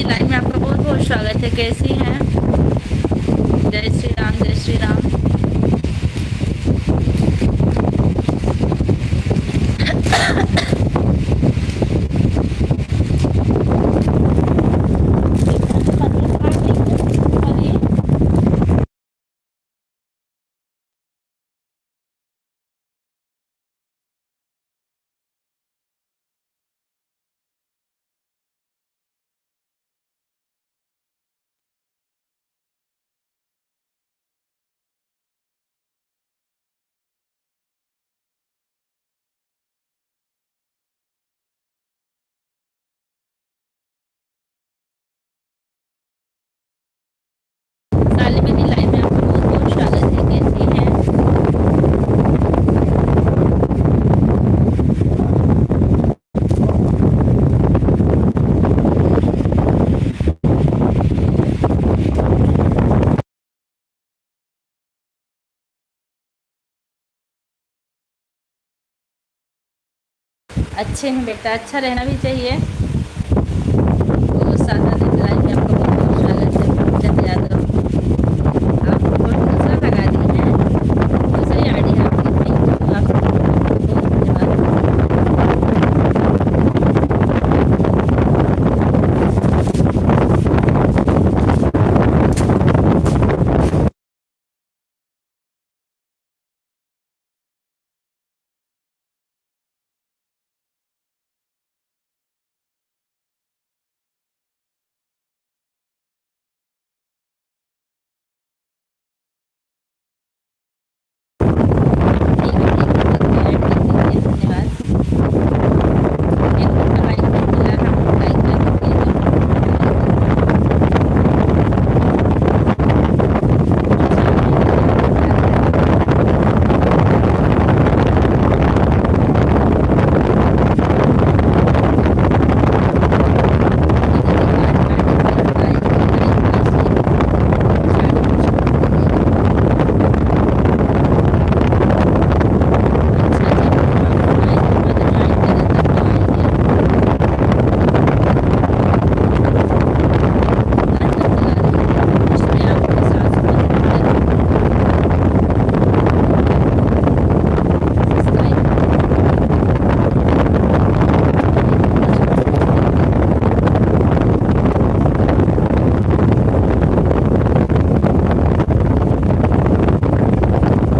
Live में आपका बहुत बहुत स्वागत है। कैसी हैं? जय श्री राम, जय श्री राम। साली मेरी लाइव में आपका बहुत बहुत स्वागत है। कैसी हैं? अच्छे हैं बेटा, अच्छा रहना भी चाहिए। तो सादा लाइव में आपका बहुत बहुत स्वागत है। पूजन यादव, आप बहुत दूसरा लगा दी हैं। दूसरी आईडी है आपकी। थैंक यू, आप बहुत धन्यवाद। ठीक है, ठीक है, धन्यवाद। एक नंबर लाइक नहीं मिला, हम लाइक कर दीजिएगा।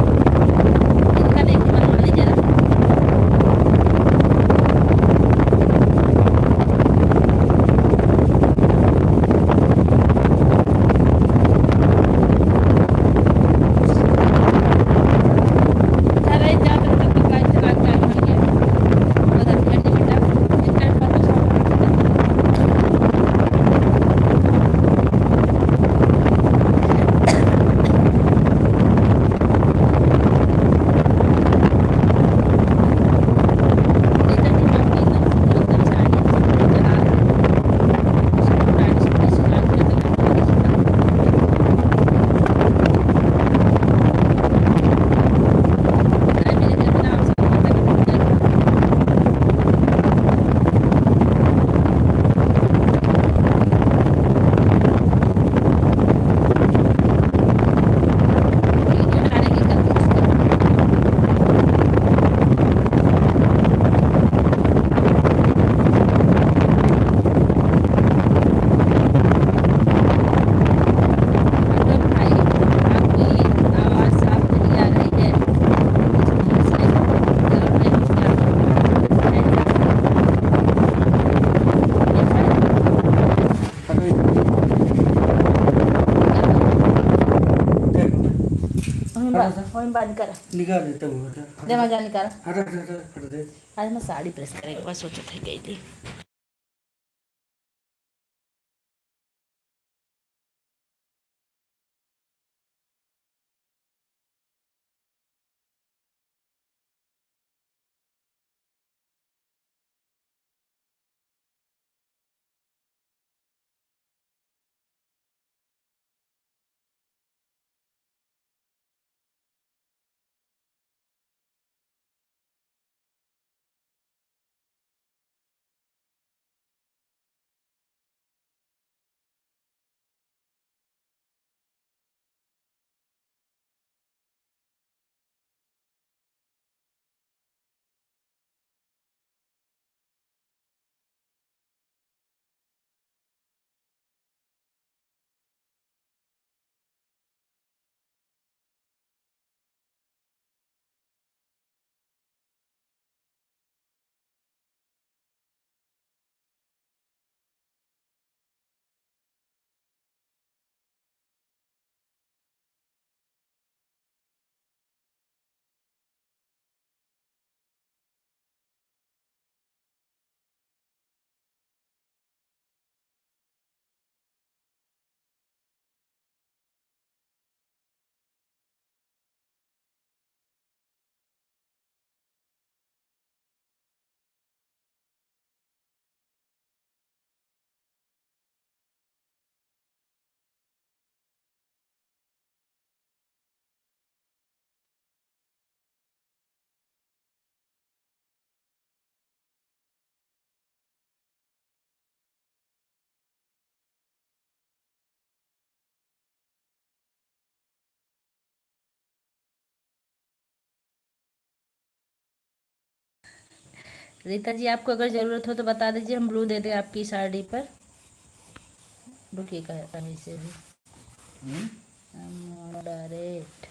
इनका देखिए बनवा लीजिए जरा। अरे जा तब तक लाइट चला के आई हुई है। उधर बैठ जा बेटा, इनका पर तो सब एकदम ही आपकी एकदम से आईडी चला सपोर्ट आईडी से मैसेज आ गया लाइव मेरे घर में आप सब वीडियो बनाने की कोशिश अगर भाई आपकी आवाज़ साफ नहीं आ रही है तो मुझसे ज़रूर मैं क्या बंद कर निकाल देता हूँ हटा दे मजा निकाल। हटा हटा हटा हटा दे। आज मैं साड़ी प्रेस करेंगे बस सोचा था गई थी। रीता जी आपको अगर ज़रूरत हो तो बता दीजिए, हम ब्लू दे दें आपकी साड़ी पर। रुकिएगा अभी से भी मॉडरेट।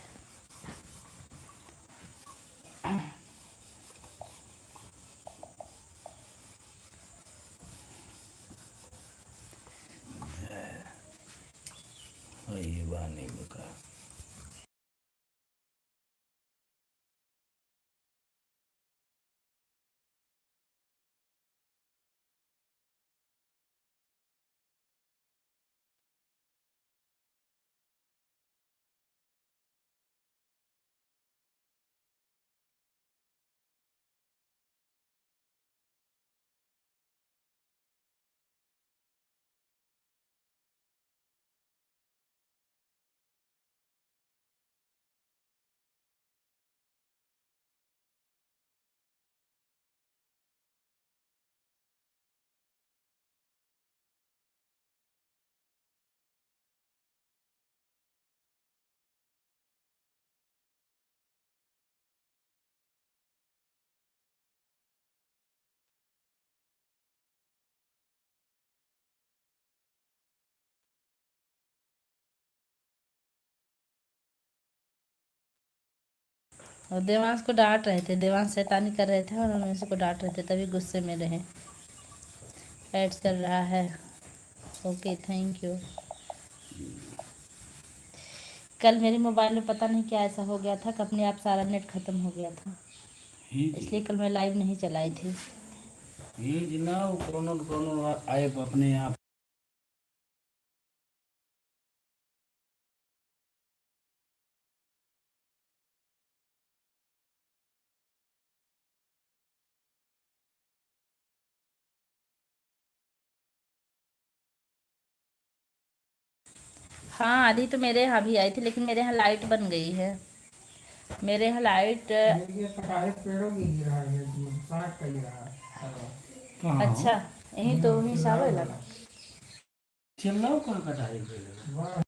ये बात नहीं बका। और देवांश को डांट रहे थे, देवांश शैतानी कर रहे थे और हम उसी को डांट रहे थे, तभी गुस्से में रहे। ऐड कर रहा है। Okay thank you. कल मेरे मोबाइल में पता नहीं क्या ऐसा हो गया था कि अपने आप सारा नेट ख़त्म हो गया था, इसलिए कल मैं लाइव नहीं चलाई थी। ये ना कोनो आए अपने आप हाँ आधी तो मेरे यहाँ भी आई थी, लेकिन मेरे यहाँ लाइट बन गई है। मेरे यहाँ लाइट ये सरकारी पेड़ों की गिरा है, साठ का गिरा है। अच्छा यहीं तो वहीं सावर लगा। चिल्लाओ कहाँ कटाई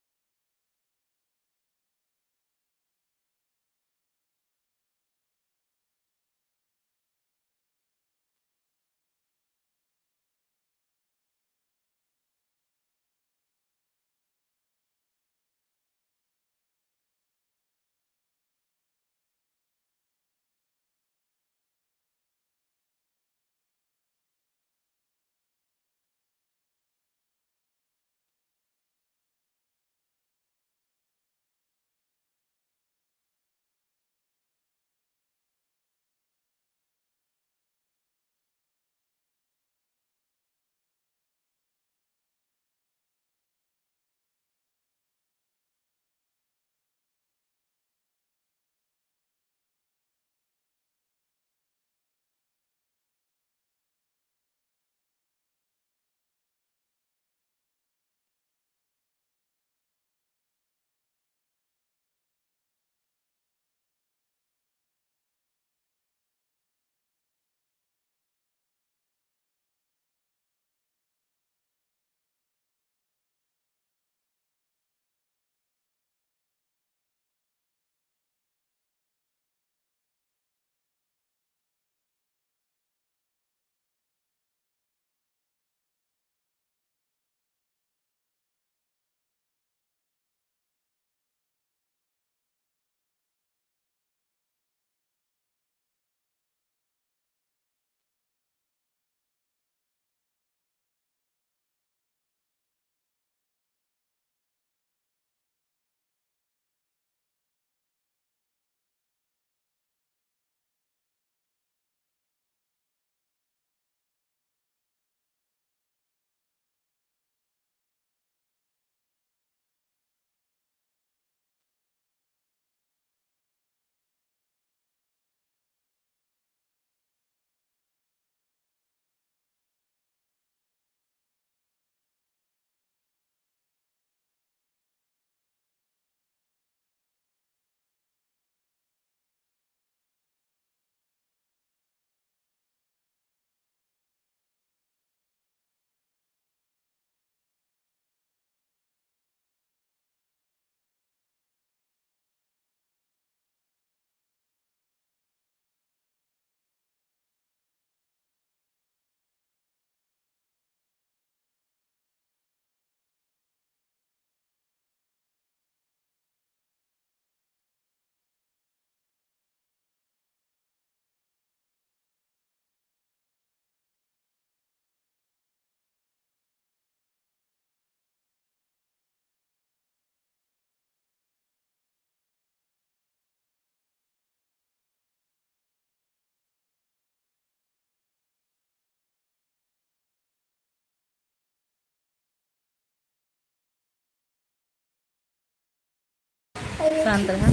शांत रहा।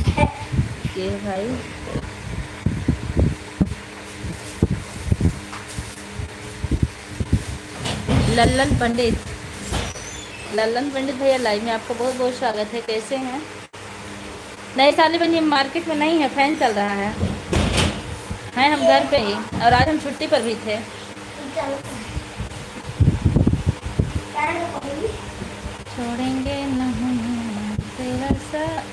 ये भाई लल्लन पंडित, लल्लन पंडित भैया लाइव में आपका बहुत बहुत स्वागत है। कैसे हैं? नए साल बनी मार्केट में नहीं है, फैन चल रहा है हम घर पे ही, और आज हम छुट्टी पर भी थे। छोड़ेंगे नहीं तेरा साथ।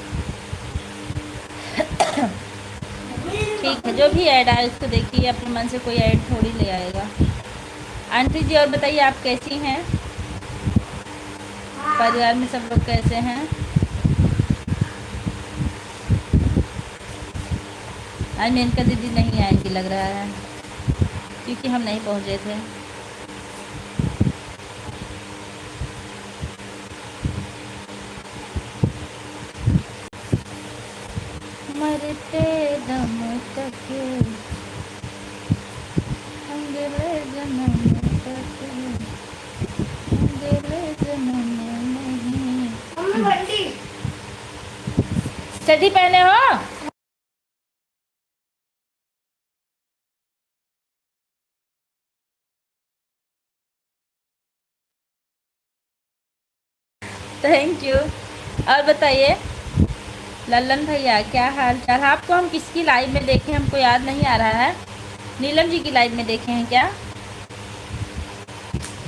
ठीक है, जो भी ऐड आए उसको देखिए, अपने मन से कोई ऐड थोड़ी ले आएगा। आंटी जी और बताइए, आप कैसी हैं? परिवार में सब लोग कैसे हैं? आज मेनका दीदी नहीं आएंगी लग रहा है, क्योंकि हम नहीं पहुंचे थे। मरते दम तक अगले जन्म तक, अगले जन्म नहीं। चड्डी पहने हो? Thank you. और बताइए लल्लन भैया, क्या हाल चाल? आपको हम किसकी लाइव में देखे हमको याद नहीं आ रहा है। नीलम जी की लाइव में देखे हैं क्या?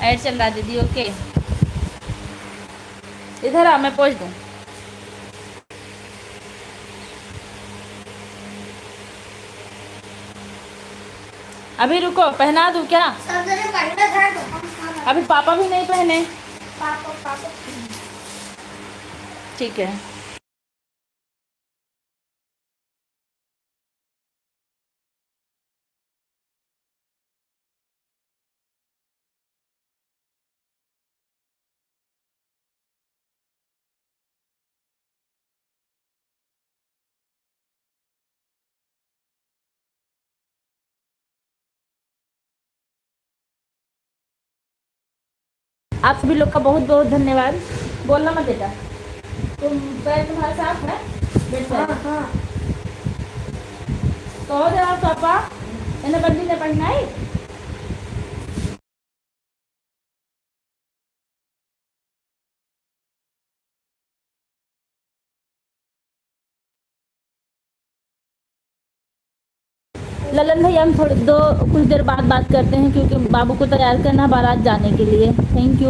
ऐड चल रहा दीदी, ओके। इधर आ, मैं पहुंच दूँ। अभी रुको, पहना दूँ क्या? अभी पापा भी नहीं पहने। ठीक है। आप सभी लोग का बहुत बहुत धन्यवाद। बोलना मत बेटा। पैर तुम्हारा साफ है? हाँ। तो हो जाओ पापा, इन्हें बंदी ने पढ़ना है। ललन भैया, हम थोड़ी कुछ देर बाद बात करते हैं, क्योंकि बाबू को तैयार करना बारात जाने के लिए। Thank you.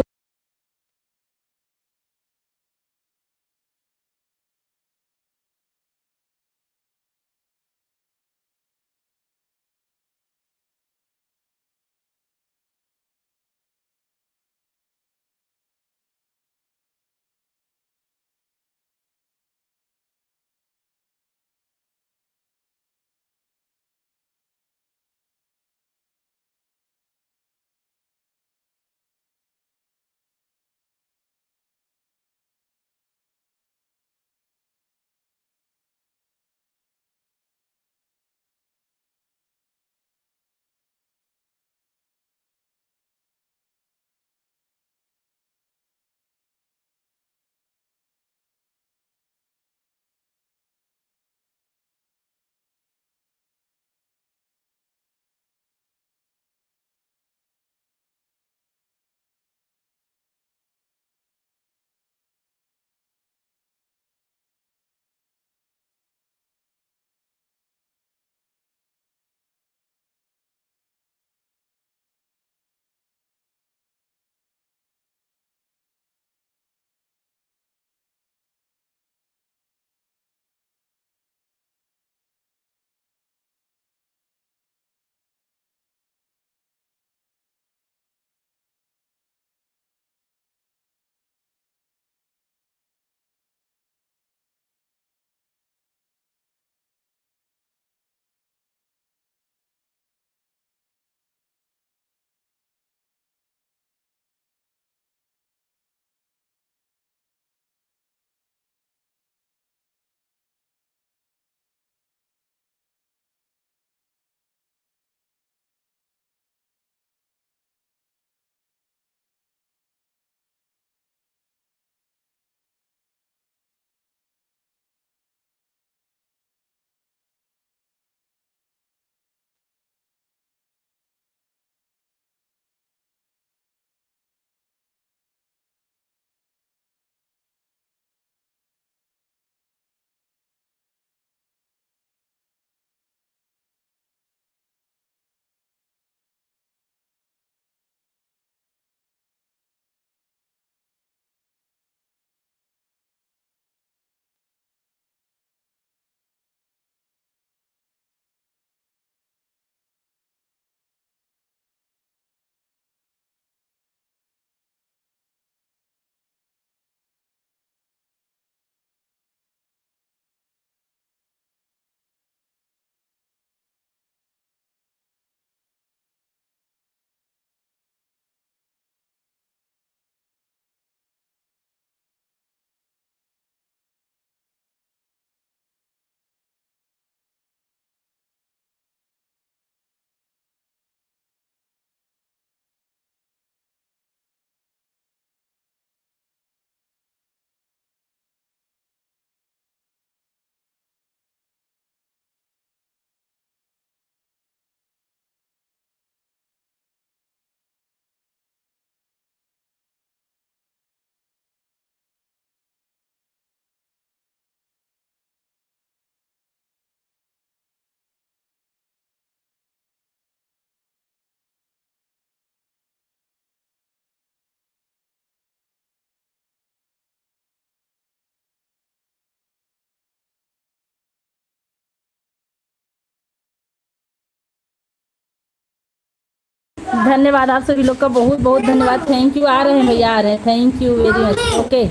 धन्यवाद आप सभी लोग का, बहुत बहुत धन्यवाद। Thank you. आ रहे हैं भैया, आ रहे हैं। Thank you very much. Okay.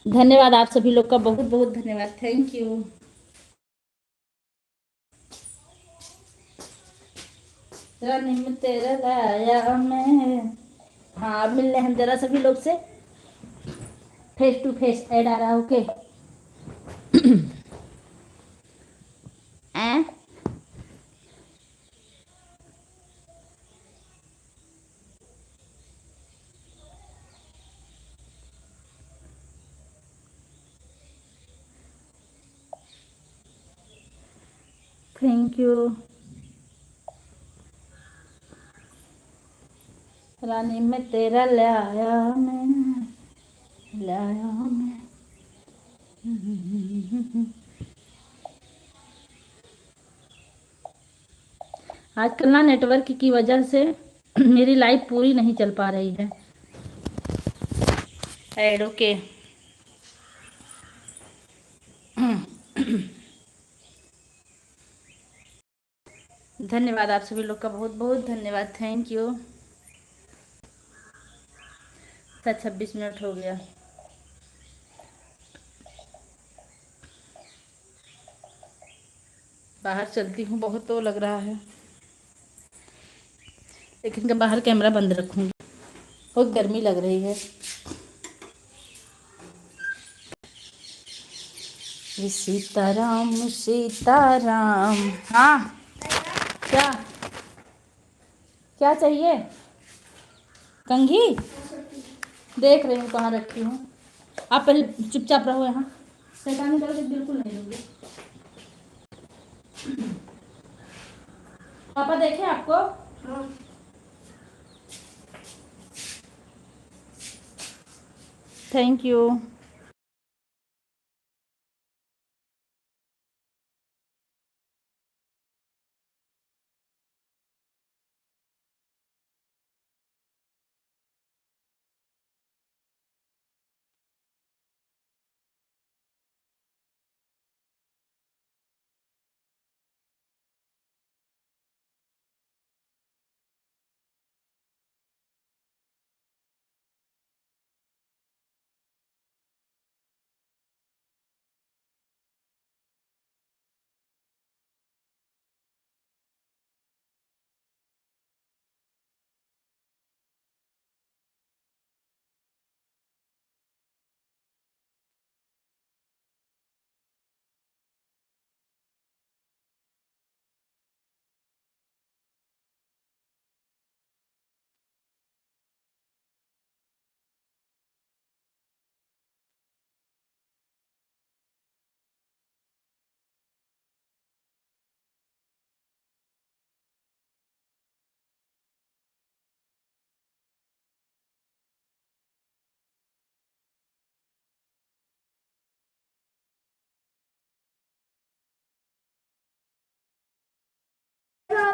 धन्यवाद आप सभी लोग का, बहुत बहुत धन्यवाद। Thank you. रानी में तेरा लाया मैं। हाँ अब मिल रहे हैं जरा सभी लोग से, फेस टू फेस ऐड आ रहा है। ओके। हैं? Thank you. रानी में तेरा लाया मैं, लाया मैं। आजकल ना नेटवर्क की वजह से मेरी लाइफ पूरी नहीं चल पा रही है। Add okay. धन्यवाद आप सभी लोग का, बहुत बहुत धन्यवाद, थैंक यू। 26 मिनट हो गया। बाहर चलती हूँ, बहुत तो लग रहा है, लेकिन बाहर कैमरा बंद रखूँगी, बहुत गर्मी लग रही है। सीताराम सीताराम। हाँ क्या, क्या चाहिए? कंघी देख रही हूँ कहाँ रखी हूँ। आप पहले चुपचाप रहो यहाँ, शैतानी करोगे बिल्कुल नहीं लूँगी। पापा देखे आपको? हाँ। Thank you.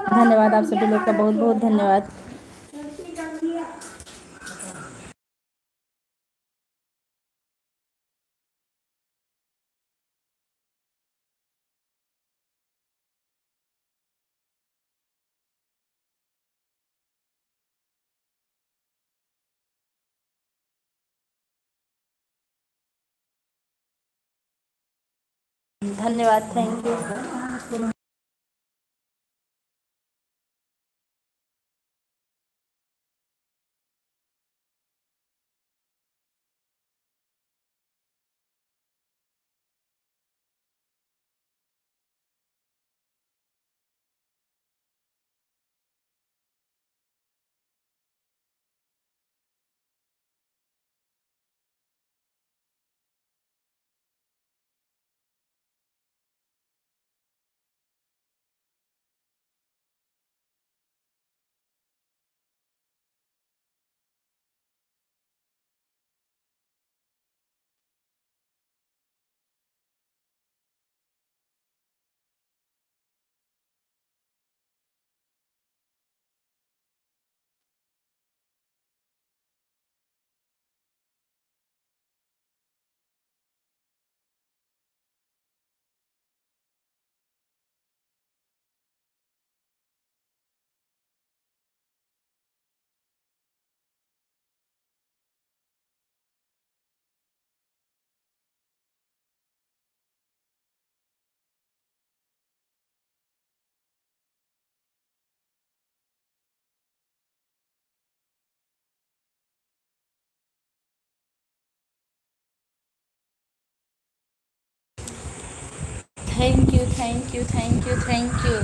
धन्यवाद आप सभी लोग का, बहुत बहुत धन्यवाद। धन्यवाद, thank you. Thank you, thank you, thank you, thank you.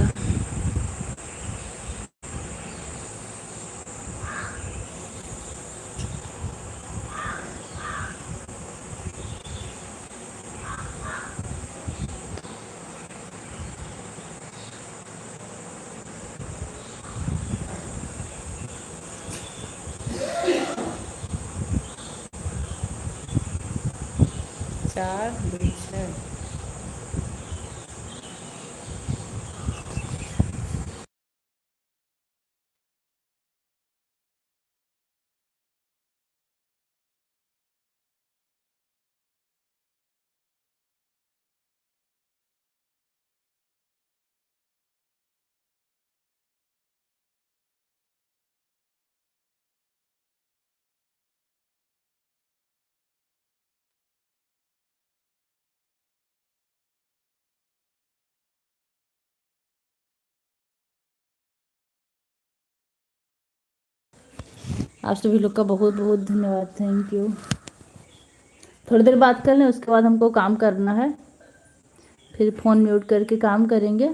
चार दुई छः। आप सभी लोग का बहुत बहुत धन्यवाद, थैंक यू। थोड़ी देर बात कर लें, उसके बाद हमको काम करना है, फिर फ़ोन म्यूट करके काम करेंगे।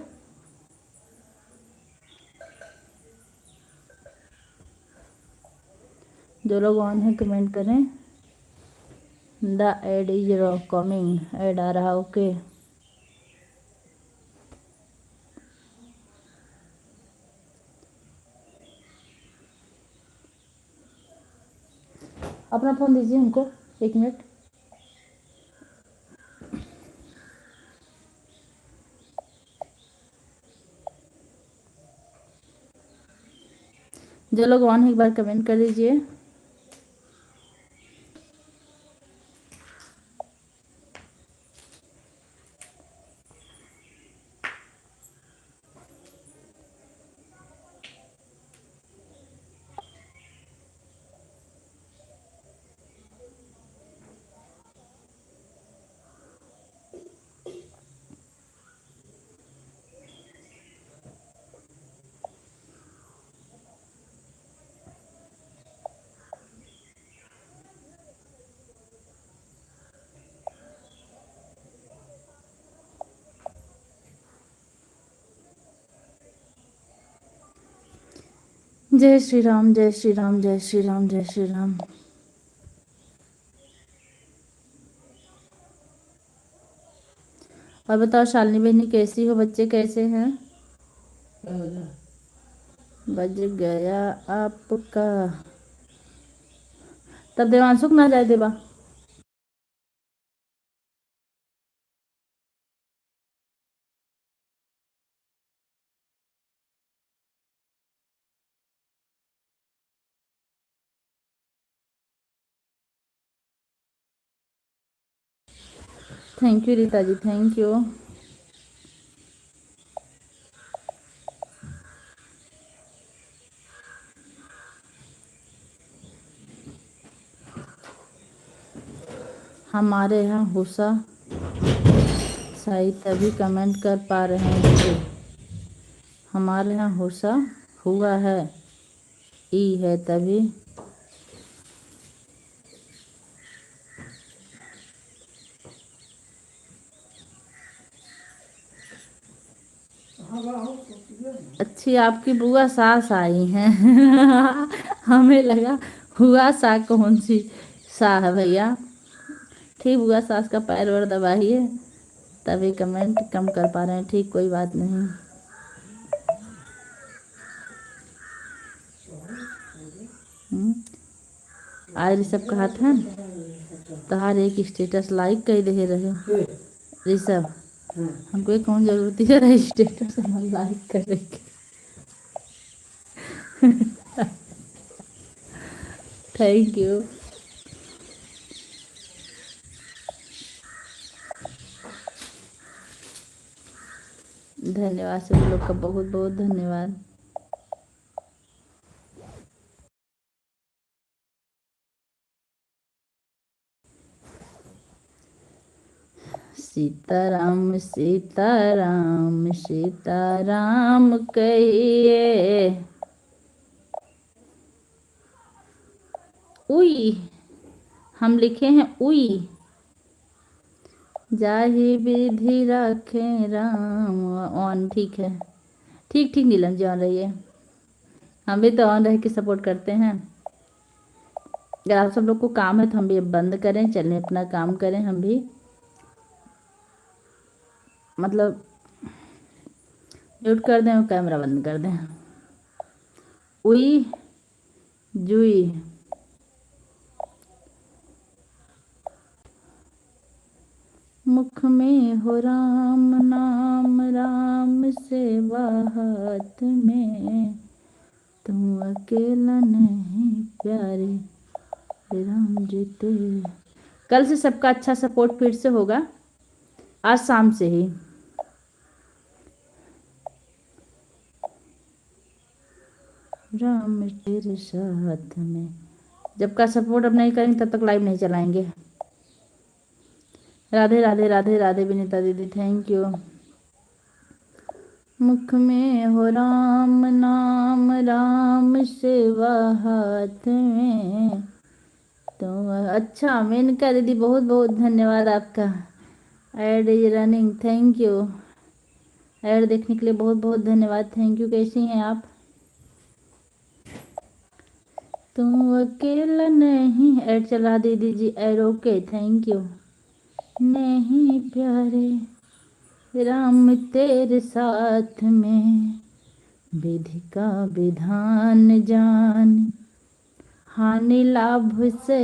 जो लोग ऑन हैं कमेंट करें। The ad is coming, ad आ रहा, ओके। अपना फ़ोन दीजिए हमको, 1 मिनट। जो लोग ऑन हैं एक बार कमेंट कर दीजिए। जय श्री राम, जय श्री राम, जय श्री राम, जय श्री राम। और बताओ शालिनी बहनी कैसी हो, बच्चे कैसे हैं? बज गया आपका। तब देवांशु को ना जाए देवा। Thank you Rita ji, thank you. हमारे यहाँ हुसा सही तभी कमेंट कर पा रहे हैं। हमारे यहाँ हुसा हुआ है, ई है तभी। अच्छी आपकी बुआ सास आई हैं। हमें लगा हुआ सा कौन सी सा है भैया। ठीक, बुआ सास का पैर वैर दबाइए, तभी कमेंट कम कर पा रहे हैं। ठीक, कोई बात नहीं। आज ऋषभ कहा था तहार एक स्टेटस लाइक कर दे रहे हो। ऋषभ, हमको एक कौन जरूरत है स्टेटस लाइक करने की। Thank you. धन्यवाद सभी लोग का, बहुत बहुत धन्यवाद। सीताराम सीताराम सीताराम कहिए। उई, हम लिखे हैं उई। जाहि विधि रखे राम। ऑन ठीक है, ठीक ठीक नीलम जी ऑन रहिए। हम भी तो ऑन रह के सपोर्ट करते हैं। अगर आप सब लोग को काम है तो हम भी अब बंद करें, चलें अपना काम करें हम भी। मतलब म्यूट कर दें और कैमरा बंद कर दें। उई जुई मुख में हो राम नाम, राम सेवा हाथ में, तुम अकेला नहीं प्यारे राम जी तेरे। कल से सबका अच्छा सपोर्ट फिर से होगा, आज शाम से ही। राम तेरे साथ में, जब का सपोर्ट अब नहीं करेंगे तब तक लाइव नहीं चलाएंगे। राधे राधे राधे राधे विनीता दीदी, थैंक यू। मुख में हो राम नाम, राम सेवा हाथ में, तो अच्छा मेनका दीदी बहुत बहुत धन्यवाद आपका। Add is running, thank you. Add देखने के लिए बहुत बहुत धन्यवाद, थैंक यू। कैसी हैं आप? तुम अकेला नहीं, ऐड चला दीदी जी, ऐड ओके, थैंक यू। नहीं प्यारे राम तेरे साथ में, विधि का विधान जान, हानि लाभ से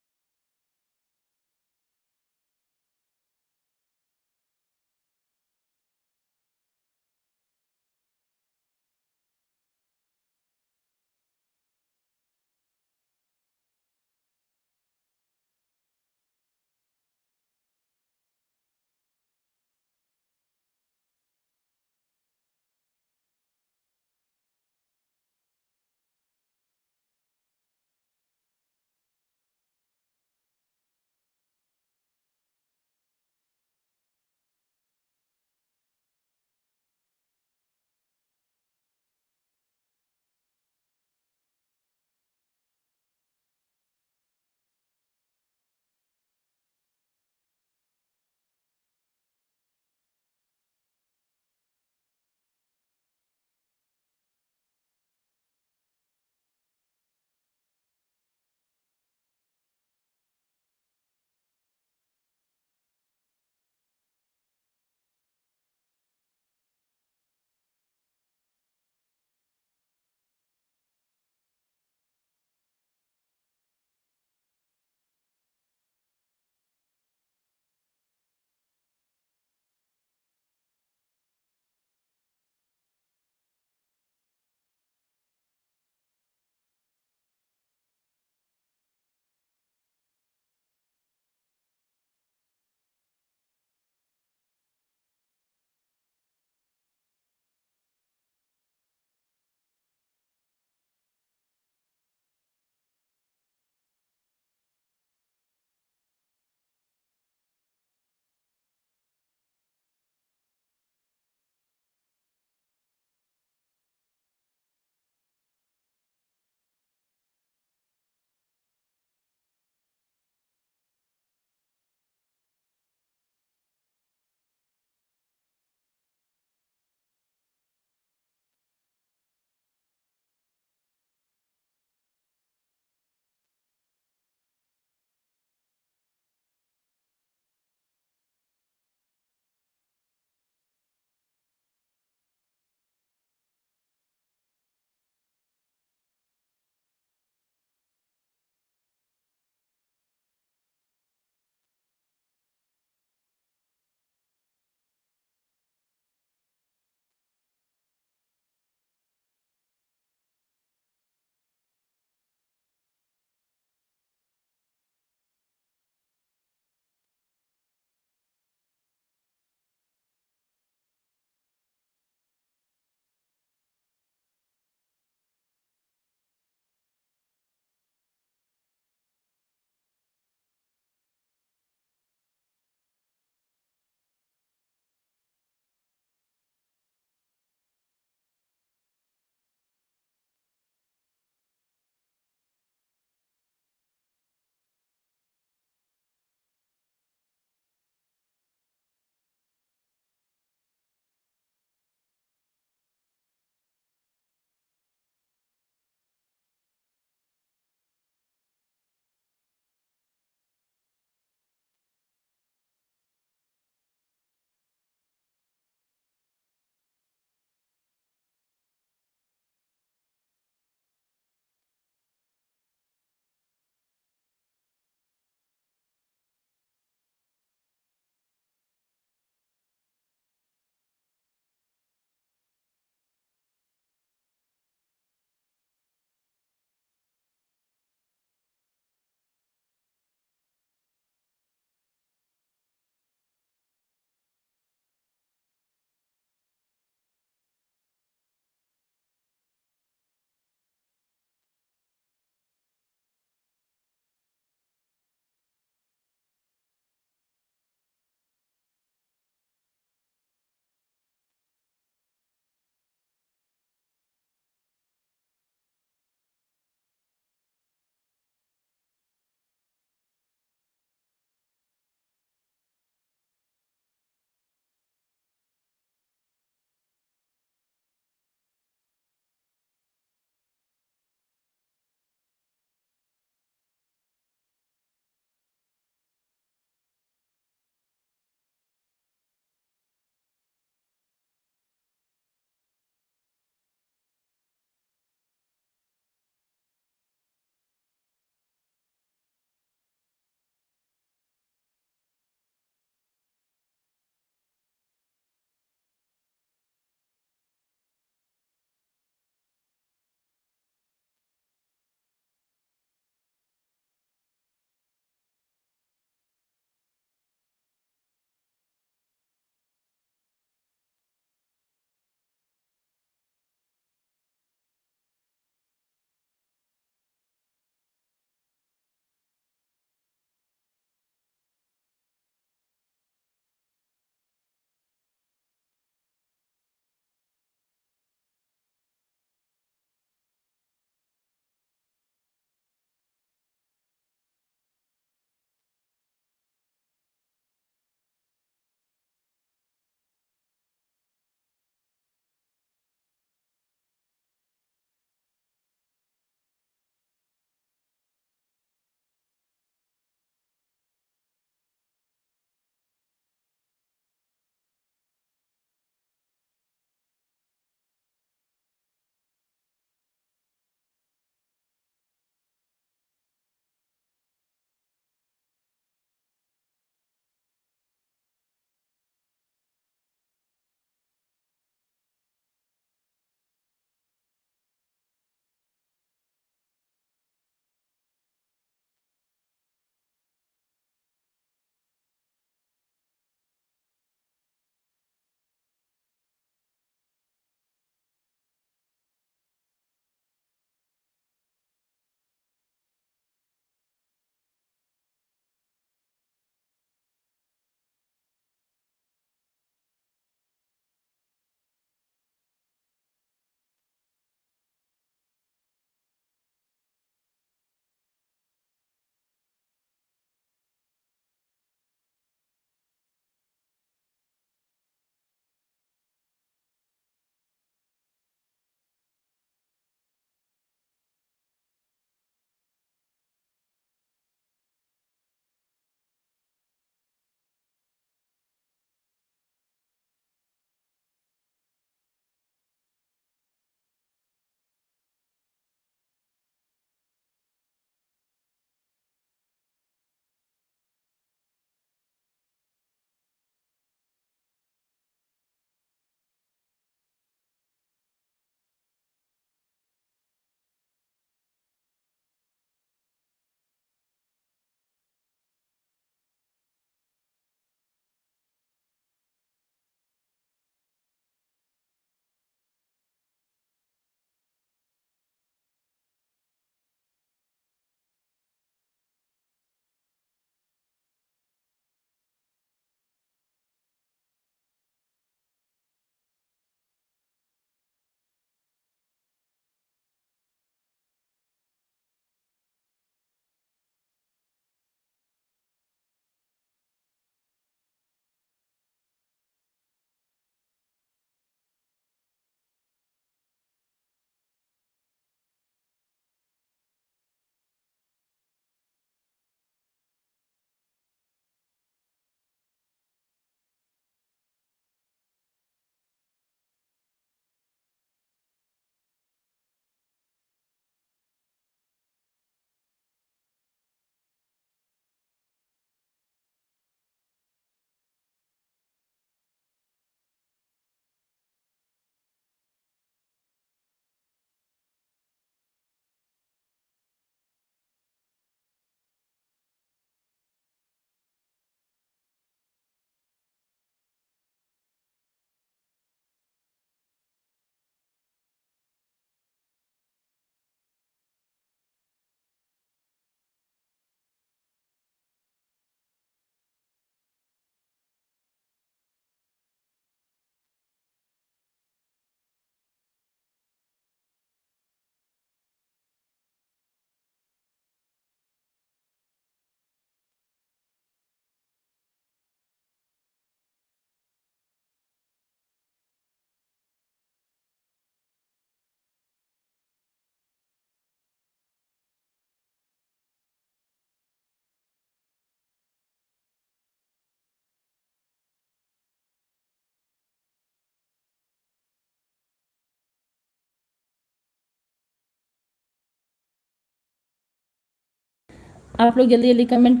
आप लोग जल्दी जल्दी कमेंट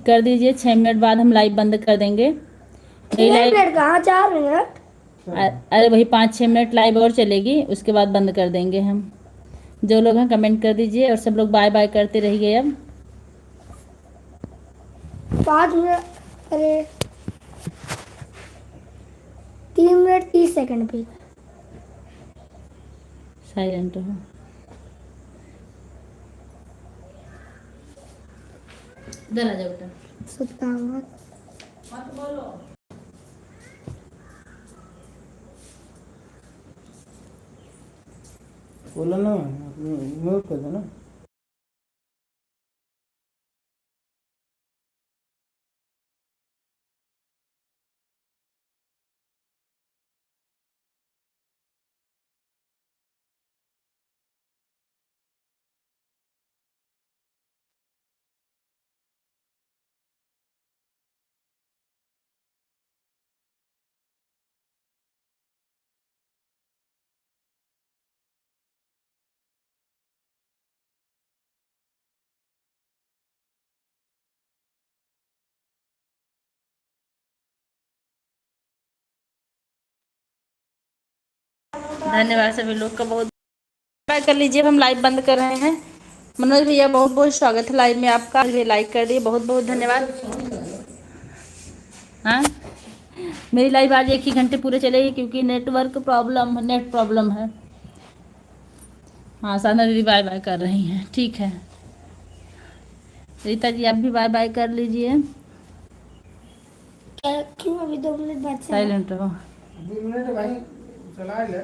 कर दीजिए 6 मिनट बाद हम लाइव बंद कर देंगे। मेरी 6 लाइव मिनट कहाँ, 4 मिनट। अरे वही 5-6 मिनट लाइव और चलेगी, उसके बाद बंद कर देंगे हम। जो लोग हैं कमेंट कर दीजिए और सब लोग बाय बाय करते रहिए अब। 5 मिनट, अरे 3 मिनट 30 सेकंड पे। साइलेंट रहो। इधर आ जाओ बेटा। सत्तावन। मत बोलो। बोला ना, म्यूट कर दो ना। धन्यवाद सभी लोग का, बहुत बाय कर लीजिए। अब हम लाइव बंद कर रहे हैं। मनोज भैया बहुत बहुत स्वागत है लाइव में आपका, भी लाइक कर दिए, बहुत बहुत धन्यवाद। हाँ, मेरी लाइव आज 1 ही घंटे पूरे चलेगी क्योंकि नेट प्रॉब्लम है। हाँ, साधना दीदी बाय बाय कर रही हैं, ठीक है। रीता जी आप भी बाय बाय कर लीजिए। क्यों, अभी 2 मिनट बाद से साइलेंट रहो। 2 मिनट भाई चला ले।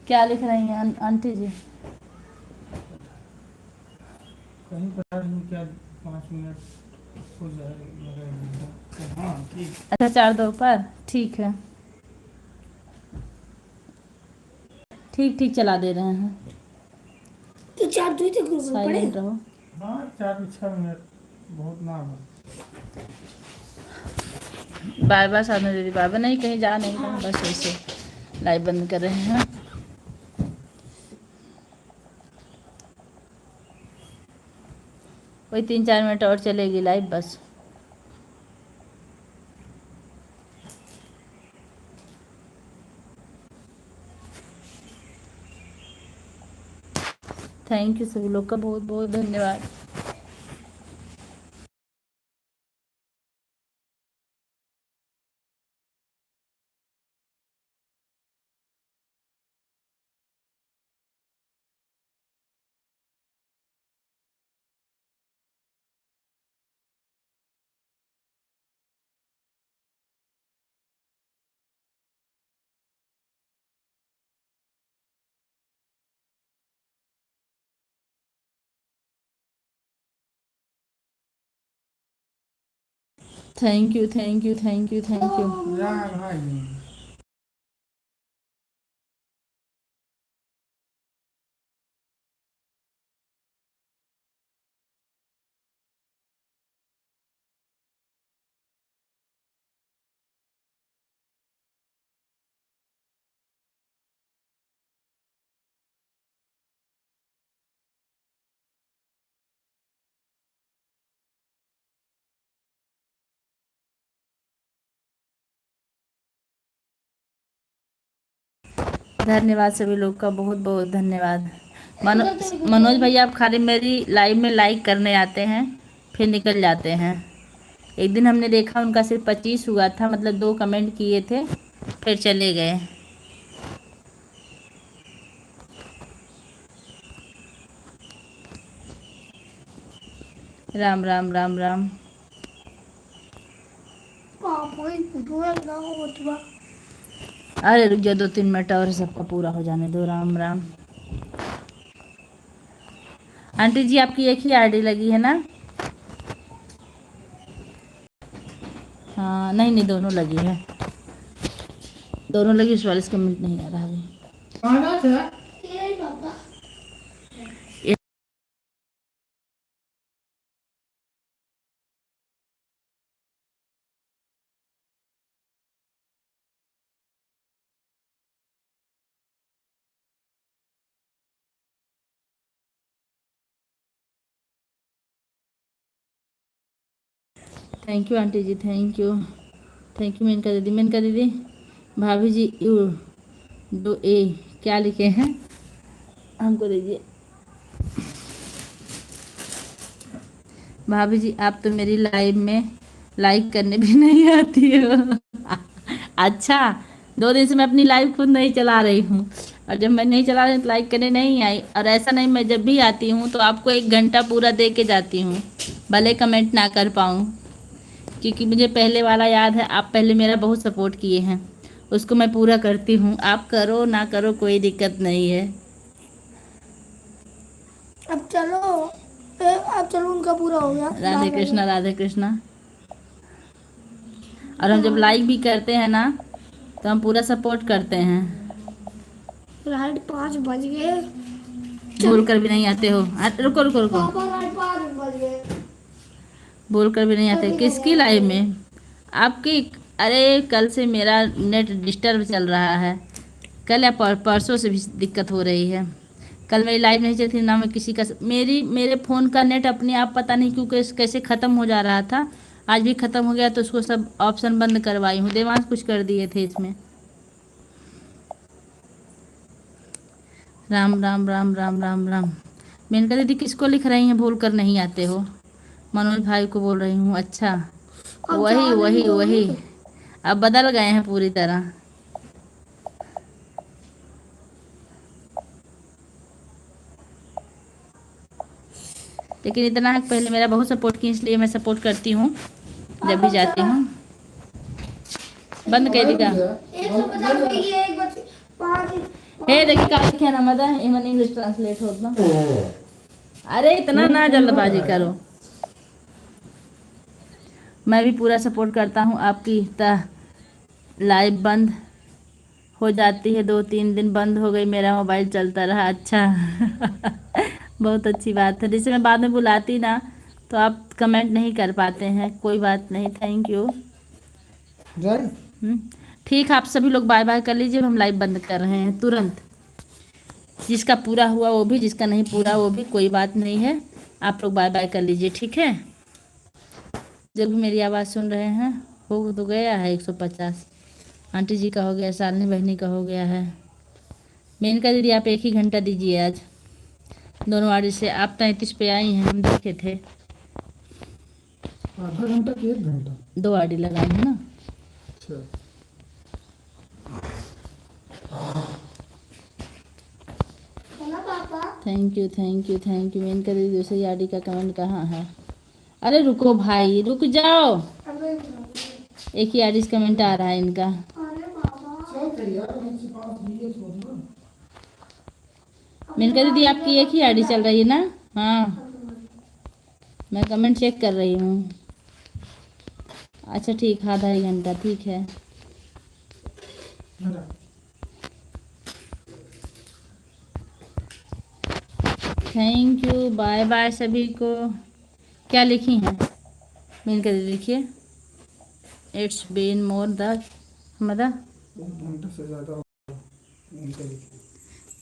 क्या लिख रही हैं आंटी जी? कहीं पता नहीं क्या 5 मिनट हो जाएगा। हाँ ठीक। अच्छा 4-2 पर, ठीक है। ठीक ठीक चला दे रहे हैं। तो 4 2 तक रुकना साइलेंट पड़ेगा। रहो। हाँ 4 से 6 मिनट बहुत ना हो। बाय बाय साधना दीदी, बाय बाय। नहीं कहीं जा नहीं रहे, बस ऐसे लाइव बंद कर रहे हैं। वही 3-4 मिनट और चलेगी लाइव बस। थैंक यू सभी लोग का, बहुत बहुत धन्यवाद। Thank you thank you thank you thank you. भाई धन्यवाद सभी लोग का, बहुत बहुत धन्यवाद। मनोज भैया आप खाली मेरी लाइव में लाइक करने आते हैं फिर निकल जाते हैं। एक दिन हमने देखा उनका सिर्फ 25 हुआ था, मतलब 2 कमेंट किए थे फिर चले गए। राम राम राम राम। अरे रुक जाओ 2-3 मिनट और, सबका पूरा हो जाने दो। राम राम। आंटी जी आपकी एक ही आईडी लगी है ना? हाँ नहीं नहीं, दोनों लगी है, दोनों लगी। 44 कमेंट नहीं आ रहा अभी। कहाँ था? Thank you aunty ji, thank you Menaka दीदी। मेनका दीदी, भाभी जी यू डू ए क्या लिखे हैं हमको दीजिए। भाभी जी आप तो मेरी लाइव में लाइक करने भी नहीं आती हो। अच्छा, 2 दिन से मैं अपनी लाइव खुद नहीं चला रही हूँ, और जब मैं नहीं चला रही हूँ तो लाइक करने नहीं आई। और ऐसा नहीं, मैं जब भी आती हूँ तो आपको 1 घंटा पूरा दे के जाती हूँ, भले कमेंट ना कर पाऊँ, क्योंकि मुझे पहले वाला याद है, आप पहले मेरा बहुत सपोर्ट किए हैं, उसको मैं पूरा करती हूँ। आप करो ना करो कोई दिक्कत नहीं है। अब चलो उनका पूरा हो गया। राधे कृष्णा, राधे कृष्णा। और हम जब लाइक भी करते हैं ना तो हम पूरा सपोर्ट करते हैं। राइट 5 बज गए। बोल कर भी नहीं आते हो। रुको रुको रुको, पापा राइट 5 बज गए। बोल कर भी नहीं आते किसकी लाइव में? आपकी? अरे कल से मेरा नेट डिस्टर्ब चल रहा है, कल या परसों से भी दिक्कत हो रही है। कल मेरी लाइव नहीं चलती ना, मैं किसी का मेरे फ़ोन का नेट अपने आप पता नहीं क्यों कैसे ख़त्म हो जा रहा था। आज भी ख़त्म हो गया तो उसको सब ऑप्शन बंद करवाई हूँ। देवांश कुछ कर दिए थे इसमें। राम राम राम राम राम राम। मेनका दीदी किसको लिख रही हैं भूल कर नहीं आते हो? मनोज भाई को बोल रही हूँ। अच्छा, वही अब बदल गए हैं पूरी तरह। लेकिन इतना है, पहले मेरा बहुत सपोर्ट की, इसलिए मैं सपोर्ट करती हूँ जब भी जाती हूँ। बंद कर देगा। 150 में ये एक बच्चे 5 हे देखिए का लिखे ना मदा इमन इंग्लिश ट्रांसलेट होता। अरे इतना ना जल्दबाजी करो। मैं भी पूरा सपोर्ट करता हूँ आपकी। लाइव बंद हो जाती है, 2-3 दिन बंद हो गई, मेरा मोबाइल चलता रहा। अच्छा बहुत अच्छी बात है। जैसे मैं बाद में बुलाती ना तो आप कमेंट नहीं कर पाते हैं, कोई बात नहीं, थैंक यू। ठीक है, आप सभी लोग बाय बाय कर लीजिए, हम लाइव बंद कर रहे हैं तुरंत। जिसका पूरा हुआ वो भी, जिसका नहीं पूरा वो भी, कोई बात नहीं है। आप लोग बाय बाय कर लीजिए, ठीक है? जब भी मेरी आवाज़ सुन रहे हैं, हो तो गया है 150। आंटी जी का हो गया, सालनी बहनी का हो गया है। मेनका दीदी आप 1 ही घंटा दीजिए आज, दोनों आड़ी से। आप 33 पे आई हैं, हम देखे थे। आधा घंटा कि 1 घंटा? 2 आड़ी लगाई है ना। अच्छा, ना पापा। Thank you. मेनका दीदी दूसरी आड़ी का कमेंट कहाँ है? अरे रुको भाई, रुक जाओ। एक ही आड़ी से कमेंट आ रहा है इनका। अरे पापा चल फिर यार, हमसे 5 दिए छोड़ ना। मेनका दीदी आपकी एक ही आड़ी चल रही है ना? हाँ, मैं कमेंट चेक कर रही हूँ। अच्छा ठीक, आधा 1 घंटा, ठीक है। थैंक यू, बाय बाय सभी को। क्या लिखी हैं? मेनका दीदी लिखिए, इट्स बीन मोर द मदा। 1 घंटा से ज़्यादा हो गया।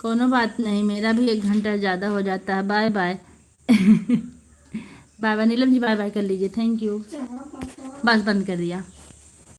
कोनो बात नहीं, मेरा भी 1 घंटा ज़्यादा हो जाता है। Bye bye. Bye bye Neelam ji, bye bye कर लीजिए, थैंक यू। बस बंद कर दिया।